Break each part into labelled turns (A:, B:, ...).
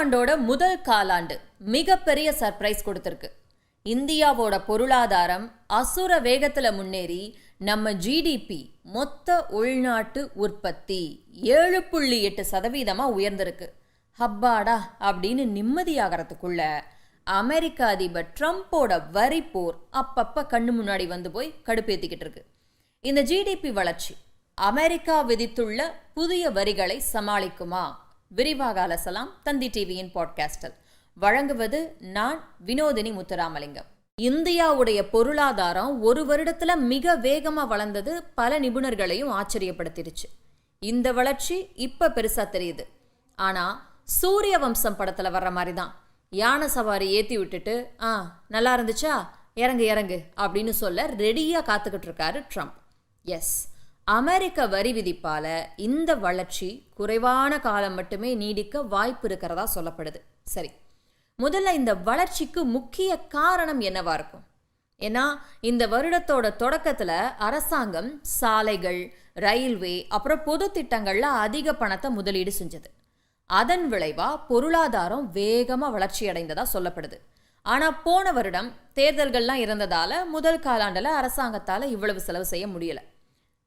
A: ஆண்டோட முதல் காலாண்டு மிகப்பெரிய சர்ப்ரைஸ் கொடுத்திருக்கு. இந்தியாவோட பொருளாதாரம் அசுர வேகத்துல முன்னேறி நம்ம ஜிடிபி மொத்த உள்நாட்டு உற்பத்தி 7.8% உயர்ந்திருக்கு. ஹப்பாடா அப்படின்னு நிம்மதியாகிறதுக்குள்ள அமெரிக்க அதிபர் ட்ரம்போட வரி போர் அப்பப்ப கண்ணு முன்னாடி வந்து போய் கடுப்பேத்திக்கிட்டு இருக்கு. இந்த ஜிடிபி வளர்ச்சி அமெரிக்கா விதித்துள்ள புதிய வரிகளை சமாளிக்குமா? விரிவாக அலசலாம் தந்தி டிவியின் பாட்காஸ்டில். வழங்குவது நான் வினோதினி முத்துராமலிங்கம். இந்தியாவுடைய பொருளாதாரம் ஒரு வருடத்துல மிக வேகமா வளர்ந்தது பல நிபுணர்களையும் ஆச்சரியப்படுத்திடுச்சு. இந்த வளர்ச்சி இப்ப பெருசா தெரியுது. ஆனா சூரிய வம்சம் படத்துல வர்ற மாதிரி தான் யானை சவாரி ஏத்தி விட்டுட்டு நல்லா இருந்துச்சா இறங்கு இறங்கு அப்படின்னு சொல்ல ரெடியா காத்துக்கிட்டு இருக்காரு ட்ரம்ப். எஸ், அமெரிக்க வரி விதிப்பால இந்த வளர்ச்சி குறைவான காலம் மட்டுமே நீடிக்க வாய்ப்பு இருக்கிறதா சொல்லப்படுது. சரி, முதல்ல இந்த வளர்ச்சிக்கு முக்கிய காரணம் என்னவா இருக்கும்? ஏன்னா இந்த வருடத்தோட தொடக்கத்துல அரசாங்கம் சாலைகள், ரயில்வே, அப்புறம் பொது திட்டங்கள்ல அதிக பணத்தை முதலீடு செஞ்சது. அதன் விளைவா பொருளாதாரம் வேகமா வளர்ச்சி அடைந்ததா சொல்லப்படுது. ஆனா போன வருடம் தேர்தல்கள்லாம் இருந்ததால முதல் காலாண்டுல அரசாங்கத்தால இவ்வளவு செலவு செய்ய முடியல.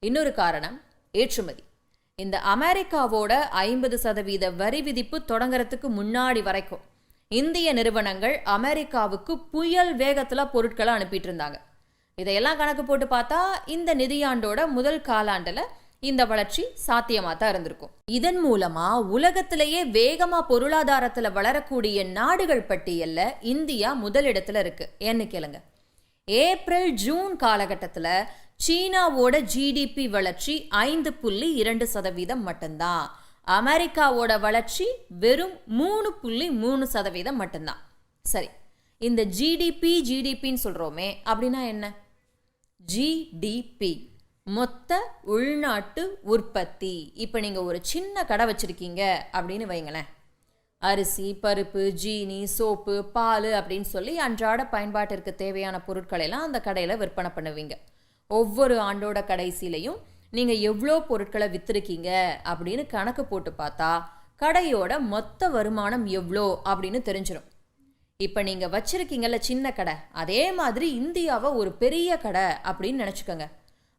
A: இன்னொரு காரணம் ஏற்றுமதி. இந்த அமெரிக்காவோட 50% வரி விதிப்பு தொடங்குறதுக்கு முன்னாடி வரைக்கும் இந்திய நிறுவனங்கள் அமெரிக்காவுக்கு புயல் வேகத்துல பொருட்களை அனுப்பிட்டு இருந்தாங்க. இதையெல்லாம் கணக்கு போட்டு பார்த்தா இந்த நிதியாண்டோட முதல் காலாண்டுல இந்த வளர்ச்சி சாத்தியமா தான் இருந்திருக்கும். இதன் மூலமா உலகத்திலேயே வேகமா பொருளாதாரத்துல வளரக்கூடிய நாடுகள் பட்டியல்ல இந்தியா முதலிடத்துல இருக்கு. ஏன்னு கேளுங்க, ஏப்ரல் ஜூன் காலகட்டத்துல சீனாவோட ஜிடிபி வளர்ச்சி 5.2% மட்டும்தான். அமெரிக்காவோட வளர்ச்சி வெறும் 3.3% மட்டும்தான். சரி, இந்த ஜிடிபின்னு சொல்றோமே அப்படின்னா என்ன? ஜிடிபி மொத்த உள்நாட்டு உற்பத்தி. இப்ப நீங்க ஒரு சின்ன கடை வச்சிருக்கீங்க அப்படின்னு வைங்களேன். அரிசி, பருப்பு, ஜீனி, சோப்பு, பால் அப்படின்னு சொல்லி அன்றாட பயன்பாட்டிற்கு தேவையான பொருட்களை எல்லாம் அந்த கடையில விற்பனை பண்ணுவீங்க. ஒவ்வொரு ஆண்டோட கடைசியிலையும் நீங்க எவ்வளோ பொருட்களை வித்திருக்கீங்க அப்படின்னு கணக்கு போட்டு பார்த்தா கடையோட மொத்த வருமானம் எவ்வளோ அப்படின்னு தெரிஞ்சிடும். இப்ப நீங்க வச்சிருக்கீங்கல்ல சின்ன கடை, அதே மாதிரி இந்தியாவை ஒரு பெரிய கடை அப்படின்னு நினைச்சுக்கோங்க.